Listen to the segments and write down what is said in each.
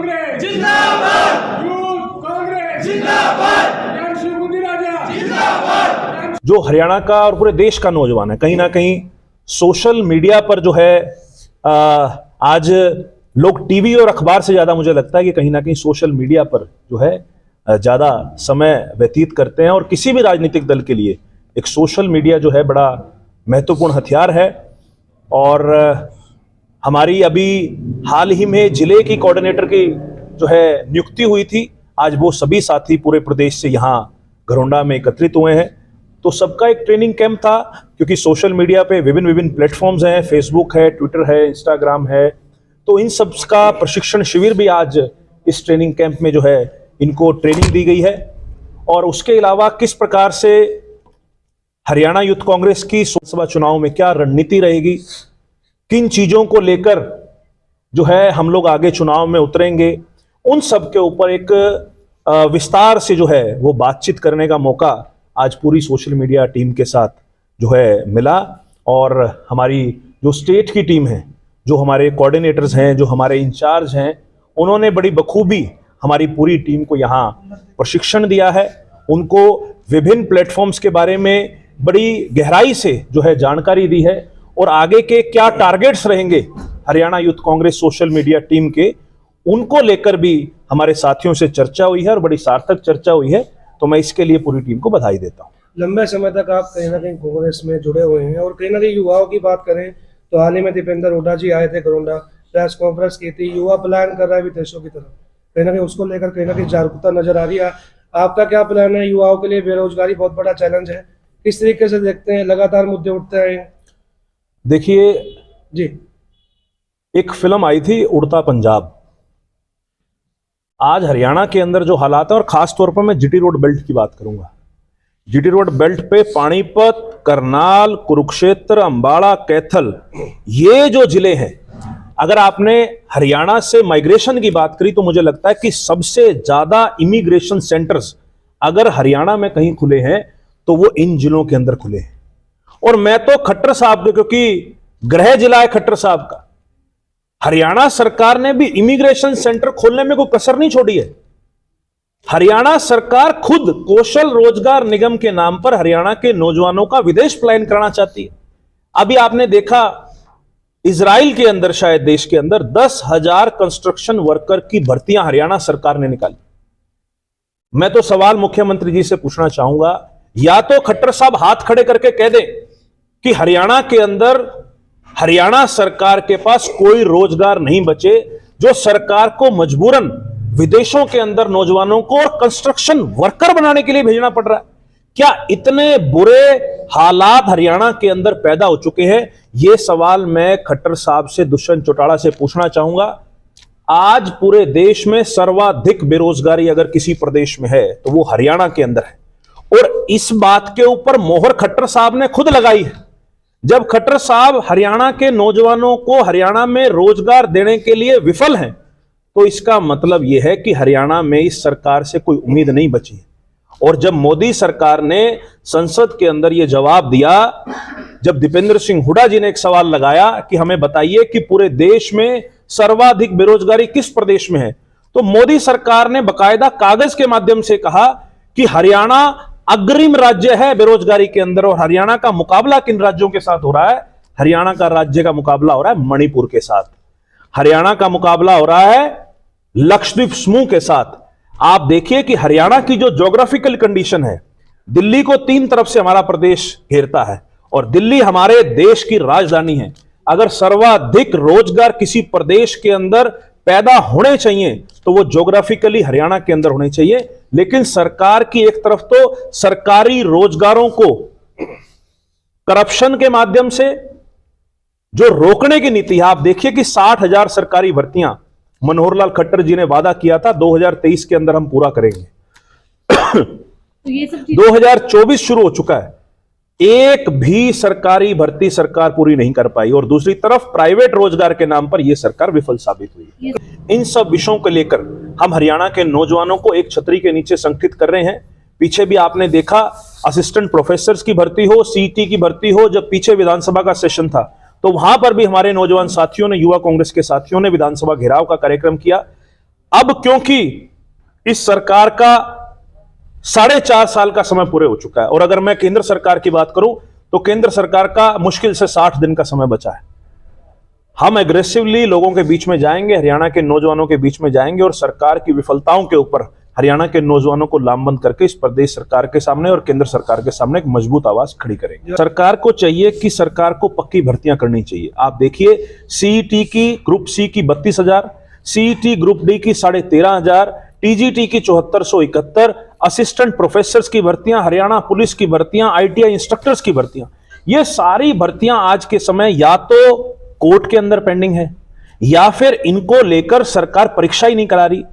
कांग्रेस जिंदाबाद, यूथ कांग्रेस जिंदाबाद, एमसी बुद्धिराजा जिंदाबाद। जो हरियाणा का और पूरे देश का नौजवान है, कहीं ना कहीं सोशल मीडिया पर जो है आज लोग टीवी और अखबार से ज्यादा मुझे लगता है कि कहीं ना कहीं सोशल मीडिया पर जो है ज्यादा समय व्यतीत करते हैं। और किसी भी राजनीतिक दल के लिए एक सोशल मीडिया जो है बड़ा महत्वपूर्ण हथियार है। और हमारी अभी हाल ही में जिले की कोऑर्डिनेटर की जो है नियुक्ति हुई थी। आज वो सभी साथी पूरे प्रदेश से यहाँ घरौंडा में एकत्रित हुए हैं। तो सबका एक ट्रेनिंग कैंप था, क्योंकि सोशल मीडिया पे विभिन्न प्लेटफॉर्म्स हैं, फेसबुक है, ट्विटर है, इंस्टाग्राम है। तो इन सब का प्रशिक्षण शिविर भी आज इस ट्रेनिंग कैंप में जो है इनको ट्रेनिंग दी गई है। और उसके अलावा किस प्रकार से हरियाणा यूथ कांग्रेस की लोकसभा चुनाव में क्या रणनीति रहेगी, किन चीजों को लेकर जो है हम लोग आगे चुनाव में उतरेंगे, उन सब के ऊपर एक विस्तार से जो है वो बातचीत करने का मौका आज पूरी सोशल मीडिया टीम के साथ जो है मिला। और हमारी जो स्टेट की टीम है, जो हमारे कोऑर्डिनेटर्स हैं, जो हमारे इंचार्ज हैं, उन्होंने बड़ी बखूबी हमारी पूरी टीम को यहाँ प्रशिक्षण दिया है। उनको विभिन्न प्लेटफॉर्म्स के बारे में बड़ी गहराई से जो है जानकारी दी है। और आगे के क्या टारगेट्स रहेंगे Haryana youth Congress social media team के, उनको लेकर भी हमारे साथियों से चर्चा हुई है और बड़ी सार्थक चर्चा हुई है। तो मैं इसके लिए पूरी टीम को बधाई देता हूँ। लंबे समय तक आप कहीं ना कहीं कांग्रेस में जुड़े हुए हैं और कहीं ना कहीं युवाओं की बात करें तो हाल ही में दीपेंद्र हुड्डा जी आए थे घरौंडा, प्रेस कॉन्फ्रेंस की थी। युवा प्लान कर रहा है विदेशों की तरफ, कहीं ना कहीं उसको लेकर कहीं ना कहीं जागरूकता नजर आ रही है। आपका क्या प्लान है? युवाओं के लिए बेरोजगारी बहुत बड़ा चैलेंज है, किस तरीके से देखते हैं? लगातार मुद्दे उठते हैं। देखिए जी, एक फिल्म आई थी उड़ता पंजाब। आज हरियाणा के अंदर जो हालात है, और खास तौर पर मैं जीटी रोड बेल्ट की बात करूंगा। जीटी रोड बेल्ट पे पानीपत, करनाल, कुरुक्षेत्र, अंबाला, कैथल, ये जो जिले हैं, अगर आपने हरियाणा से माइग्रेशन की बात करी तो मुझे लगता है कि सबसे ज्यादा इमिग्रेशन सेंटर्स अगर हरियाणा में कहीं खुले हैं तो वो इन जिलों के अंदर खुले हैं। और मैं तो खट्टर साहब के, क्योंकि गृह जिला है खट्टर साहब का, हरियाणा सरकार ने भी इमिग्रेशन सेंटर खोलने में कोई कसर नहीं छोड़ी है। हरियाणा सरकार खुद कौशल रोजगार निगम के नाम पर हरियाणा के नौजवानों का विदेश पलायन कराना चाहती है। अभी आपने देखा इजराइल के अंदर, शायद देश के अंदर 10,000 कंस्ट्रक्शन वर्कर की भर्तियां हरियाणा सरकार ने निकाली। मैं तो सवाल मुख्यमंत्री जी से पूछना चाहूंगा, या तो खट्टर साहब हाथ खड़े करके कह दें कि हरियाणा के अंदर हरियाणा सरकार के पास कोई रोजगार नहीं बचे, जो सरकार को मजबूरन विदेशों के अंदर नौजवानों को और कंस्ट्रक्शन वर्कर बनाने के लिए भेजना पड़ रहा है। क्या इतने बुरे हालात हरियाणा के अंदर पैदा हो चुके हैं? यह सवाल मैं खट्टर साहब से, दुष्यंत चौटाला से पूछना चाहूंगा। आज पूरे देश में सर्वाधिक बेरोजगारी अगर किसी प्रदेश में है तो वो हरियाणा के अंदर है। और इस बात के ऊपर मोहर खट्टर साहब ने खुद लगाई है। जब खट्टर साहब हरियाणा के नौजवानों को हरियाणा में रोजगार देने के लिए विफल हैं, तो इसका मतलब यह है कि हरियाणा में इस सरकार से कोई उम्मीद नहीं बची है। और जब मोदी सरकार ने संसद के अंदर यह जवाब दिया, जब दीपेंद्र सिंह हुड्डा जी ने एक सवाल लगाया कि हमें बताइए कि पूरे देश में सर्वाधिक बेरोजगारी किस प्रदेश में है, तो मोदी सरकार ने बकायदा कागज के माध्यम से कहा कि हरियाणा अग्रिम राज्य है बेरोजगारी के अंदर। और हरियाणा का मुकाबला किन राज्यों के साथ हो रहा है? हरियाणा का राज्य का मुकाबला हो रहा है मणिपुर के साथ, हरियाणा का मुकाबला हो रहा है लक्षद्वीप समूह के साथ। आप देखिए कि हरियाणा की जो ज्योग्राफिकल कंडीशन है, दिल्ली को 3 तरफ से हमारा प्रदेश घेरता है और दिल्ली हमारे देश की राजधानी है। अगर सर्वाधिक रोजगार किसी प्रदेश के अंदर पैदा होने चाहिए तो वो ज्योग्राफिकली हरियाणा के अंदर होने चाहिए। लेकिन सरकार की एक तरफ तो सरकारी रोजगारों को करप्शन के माध्यम से जो रोकने की नीति है, आप देखिए कि 60,000 सरकारी भर्तियां मनोहर लाल खट्टर जी ने वादा किया था 2023 के अंदर हम पूरा करेंगे। तो ये सब 2024 शुरू हो चुका है, एक भी सरकारी भर्ती सरकार पूरी नहीं कर पाई। और दूसरी तरफ प्राइवेट रोजगार के नाम पर यह सरकार विफल साबित हुई। इन सब विषयों को लेकर हम हरियाणा के नौजवानों को एक छतरी के नीचे संगठित कर रहे हैं। पीछे भी आपने देखा असिस्टेंट प्रोफेसर की भर्ती हो, सीईटी की भर्ती हो, जब पीछे विधानसभा का सेशन था तो वहां पर भी हमारे नौजवान साथियों ने, युवा कांग्रेस के साथियों ने विधानसभा घेराव का कार्यक्रम किया। अब क्योंकि इस सरकार का 4.5 साल का समय पूरे हो चुका है, और अगर मैं केंद्र सरकार की बात करूं तो केंद्र सरकार का मुश्किल से 60 दिन का समय बचा है। हम एग्रेसिवली लोगों के बीच में जाएंगे, हरियाणा के नौजवानों के बीच में जाएंगे और सरकार की विफलताओं के ऊपर हरियाणा के नौजवानों को लामबंद करके इस प्रदेश सरकार के सामने और केंद्र सरकार के सामने एक मजबूत आवाज खड़ी करेंगे। सरकार को चाहिए कि सरकार को पक्की भर्तियां करनी चाहिए। आप देखिए, सीईटी की ग्रुप सी की 32,000, सीईटी ग्रुप डी की 13,500, टीजीटी की 7471, असिस्टेंट प्रोफेसर्स की भर्तियां, हरियाणा पुलिस की भर्तियां, आईटीआई इंस्ट्रक्टर्स की भर्तियां, ये सारी भर्तियां आज के समय या तो कोर्ट के अंदर पेंडिंग है या फिर इनको लेकर सरकार परीक्षा ही नहीं करा रही।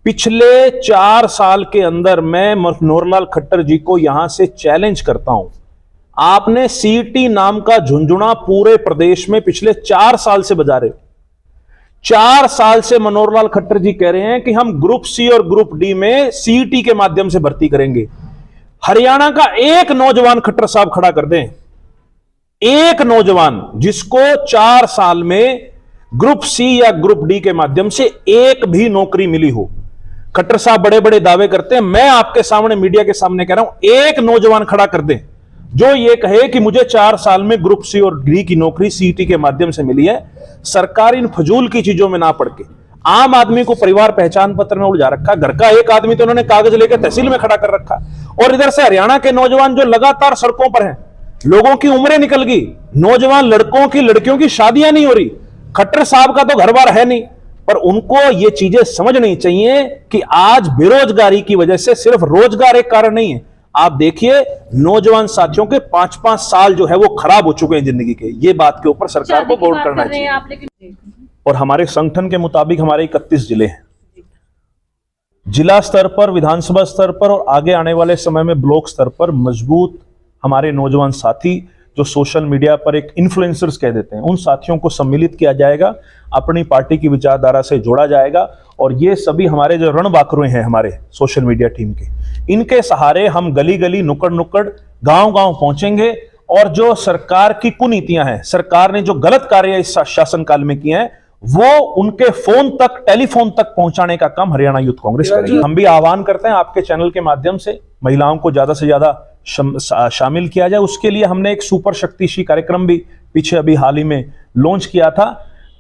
पिछले 4 साल के अंदर मैं मनोहरलाल खट्टर जी को यहां से चैलेंज करता हूं, आपने सीईटी नाम का झुंझुना पूरे प्रदेश में पिछले 4 साल से बजा रहे हो। 4 साल से मनोहरलाल खट्टर जी कह रहे हैं कि हम ग्रुप सी और ग्रुप डी में सीईटी के माध्यम से भर्ती करेंगे। हरियाणा का एक नौजवान खट्टर साहब खड़ा कर दें, एक नौजवान जिसको 4 साल में ग्रुप सी या ग्रुप डी के माध्यम से एक भी नौकरी मिली हो। खट्टर साहब बड़े बड़े दावे करते हैं, मैं आपके सामने मीडिया के सामने कह रहा हूं, एक नौजवान खड़ा कर दें जो ये कहे कि मुझे 4 साल में ग्रुप सी और डी की नौकरी सीईटी के माध्यम से मिली है। सरकार इन फजूल की चीजों में ना पड़ के आम आदमी को परिवार पहचान पत्र में उलझा रखा। घर का एक आदमी तो उन्होंने कागज लेकर तहसील में खड़ा कर रखा, और इधर से हरियाणा के नौजवान जो लगातार सड़कों पर हैं, लोगों की उम्रें निकल गई, नौजवान लड़कों की लड़कियों की शादियां नहीं हो रही। खट्टर साहब का तो घर बार है नहीं, पर उनको ये चीजें समझनी चाहिए कि आज बेरोजगारी की वजह से सिर्फ रोजगार एक कारण नहीं है। आप देखिए, नौजवान साथियों के 5-5 साल जो है वो खराब हो चुके हैं जिंदगी के। ये बात के ऊपर सरकार को गौर करना चाहिए। आप लेकिन और हमारे संगठन के मुताबिक हमारे 31 जिले हैं। जिला स्तर पर, विधानसभा स्तर पर और आगे आने वाले समय में ब्लॉक स्तर पर मजबूत हमारे नौजवान साथी जो सोशल मीडिया पर एक इन्फ्लुएंसर्स कह देते हैं, उन साथियों को सम्मिलित किया जाएगा, अपनी पार्टी की विचारधारा से जोड़ा जाएगा। और ये सभी हमारे जो रणबांकुरे हैं हमारे सोशल मीडिया टीम के, इनके सहारे हम गली गली, नुक्कड़ नुक्कड़, गांव गांव पहुंचेंगे और जो सरकार की कुनीतियां हैं, सरकार ने जो गलत कार्य इस शासनकाल में किए हैं, वो उनके फोन तक, टेलीफोन तक पहुंचाने का काम हरियाणा यूथ कांग्रेस करेगी। हम भी आह्वान करते हैं आपके चैनल के माध्यम से महिलाओं को ज्यादा से ज्यादा शामिल किया जाए। उसके लिए हमने एक सुपर शक्तिशी कार्यक्रम भी पीछे अभी हाल ही में लॉन्च किया था,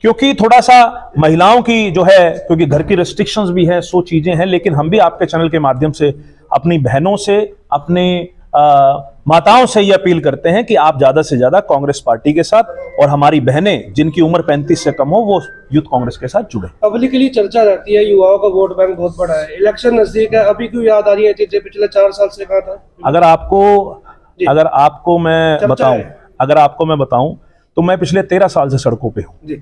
क्योंकि थोड़ा सा महिलाओं की जो है, क्योंकि घर की रेस्ट्रिक्शंस भी है, सो चीजें हैं, लेकिन हम भी आपके चैनल के माध्यम से अपनी बहनों से, अपने माताओं से ये अपील करते हैं कि आप ज्यादा से ज्यादा कांग्रेस पार्टी के साथ, और हमारी बहनें जिनकी उम्र 35 से कम हो वो यूथ कांग्रेस के साथ जुड़े। पब्लिक के लिए चर्चा रहती है, युवाओं का वोट बैंक बहुत बड़ा है, इलेक्शन नजदीक है, अभी क्यों याद आ रही है चीजें पिछले 4 साल से कहा था? अगर आपको मैं बताऊं तो मैं पिछले 13 साल से सड़कों पे हूं।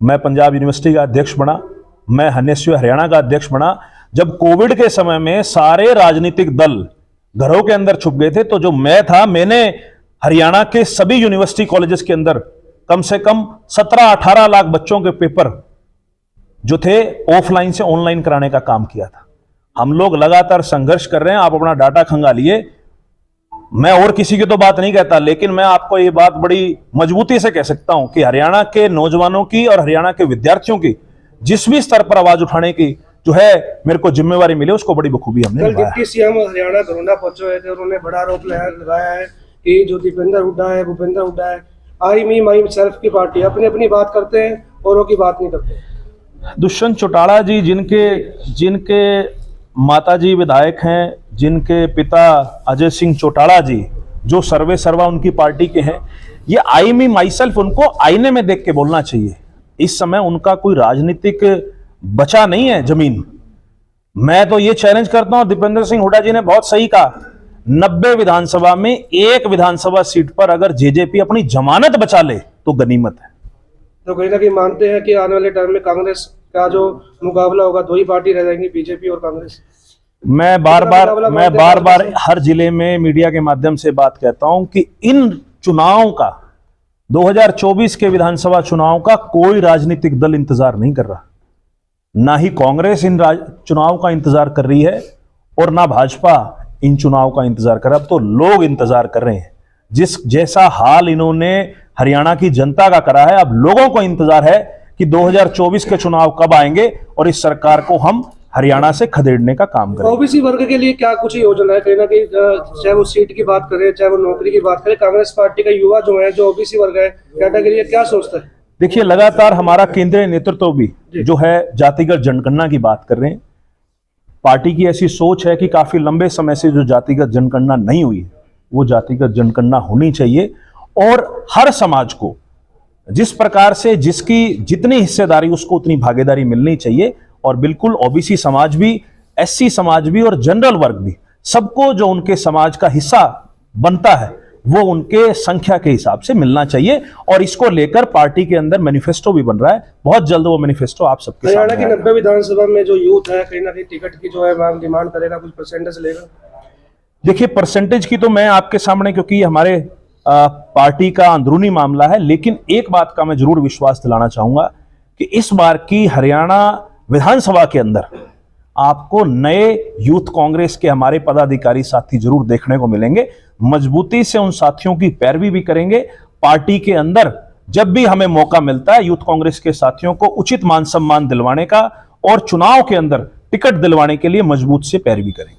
मैं पंजाब यूनिवर्सिटी का अध्यक्ष बना, मैं एनएसयू हरियाणा का अध्यक्ष बना। जब कोविड के समय में सारे राजनीतिक दल घरों के अंदर छुप गए थे, तो जो मैं था, मैंने हरियाणा के सभी यूनिवर्सिटी कॉलेजेस के अंदर कम से कम 17-18 लाख बच्चों के पेपर जो थे ऑफलाइन से ऑनलाइन कराने का काम किया था। हम लोग लगातार संघर्ष कर रहे हैं, आप अपना डाटा खंगालिए। मैं और किसी की तो बात नहीं कहता, लेकिन मैं आपको ये बात बड़ी मजबूती से कह सकता हूं कि हरियाणा के नौजवानों की और हरियाणा के विद्यार्थियों की जिस भी स्तर पर आवाज उठाने की जो है मेरे को जिम्मेवारी मिली, उसको बड़ी बखूबी हमने कल निभाया। डिप्टी सीएम हरियाणा घरोंडा पहुंचे हुए थे, उन्होंने बड़ा आरोप लगाया है कि जो दीपेंद्र हुड्डा है, भूपेंद्र हुड्डा है, आई मी माई सेल्फ की पार्टी, अपनी अपनी बात करते हैं, औरों की बात नहीं करते। दुष्यंत चौटाला जी, जिनके माताजी विधायक हैं, जिनके पिता अजय सिंह चौटाला जी जो सर्वे सर्वा उनकी पार्टी के हैं, ये आई मी माई सेल्फ उनको आईने में देख के बोलना चाहिए। इस समय उनका कोई राजनीतिक बचा नहीं है जमीन। मैं तो ये चैलेंज करता हूं, दीपेंद्र सिंह हुड्डा जी ने बहुत सही कहा, 90 विधानसभा में एक विधानसभा सीट पर अगर जेजेपी अपनी जमानत बचा ले तो गनीमत है। तो कहीं ना कहीं मानते हैं कि आने वाले टाइम में कांग्रेस का जो मुकाबला होगा, 2 ही पार्टी रह जाएंगी, बीजेपी और कांग्रेस। मैं बार बार हर जिले में मीडिया के माध्यम से बात कहता हूं कि इन चुनावों का, 2024 के विधानसभा चुनाव का कोई राजनीतिक दल इंतजार नहीं कर रहा। ना ही कांग्रेस इन चुनाव का इंतजार कर रही है और ना भाजपा इन चुनाव का इंतजार कर रहा है। अब तो लोग इंतजार कर रहे हैं। जैसा हाल इन्होंने हरियाणा की जनता का करा है, अब लोगों को इंतजार है कि 2024 के चुनाव कब आएंगे और इस सरकार को हम हरियाणा से खदेड़ने का काम करेंगे। ओबीसी वर्ग के लिए क्या कुछ योजना है? कहीं ना कहीं चाहे वो सीट की बात करें, चाहे वो नौकरी की बात करें, कांग्रेस पार्टी का युवा जो है, जो ओबीसी वर्ग है कैटेगरी है, क्या सोचता है? देखिए, लगातार हमारा केंद्रीय नेतृत्व भी जो है जातिगत जनगणना की बात कर रहे हैं। पार्टी की ऐसी सोच है कि काफी लंबे समय से जो जातिगत जनगणना नहीं हुई है वो जातिगत जनगणना होनी चाहिए और हर समाज को जिस प्रकार से जिसकी जितनी हिस्सेदारी उसको उतनी भागीदारी मिलनी चाहिए। और बिल्कुल ओबीसी समाज भी, एससी समाज भी और जनरल वर्ग भी, सबको जो उनके समाज का हिस्सा बनता है वो उनके संख्या के हिसाब से मिलना चाहिए। और इसको लेकर पार्टी के अंदर मैनिफेस्टो भी बन रहा है। बहुत जल्द वो मैनिफेस्टो आप सबके हरियाणा सामने की आएगा। 90 विधानसभा में जो यूथ है कहीं ना कहीं टिकट की जो है मांग डिमांड करेगा, कुछ परसेंटेज लेगा? देखिए, परसेंटेज की तो मैं आपके सामने, क्योंकि हमारे पार्टी का अंदरूनी मामला है, लेकिन एक बात का मैं जरूर विश्वास दिलाना चाहूंगा कि इस बार की हरियाणा विधानसभा के अंदर आपको नए यूथ कांग्रेस के हमारे पदाधिकारी साथी जरूर देखने को मिलेंगे। मजबूती से उन साथियों की पैरवी भी करेंगे। पार्टी के अंदर जब भी हमें मौका मिलता है यूथ कांग्रेस के साथियों को उचित मान सम्मान दिलवाने का और चुनाव के अंदर टिकट दिलवाने के लिए मजबूत से पैरवी करेंगे।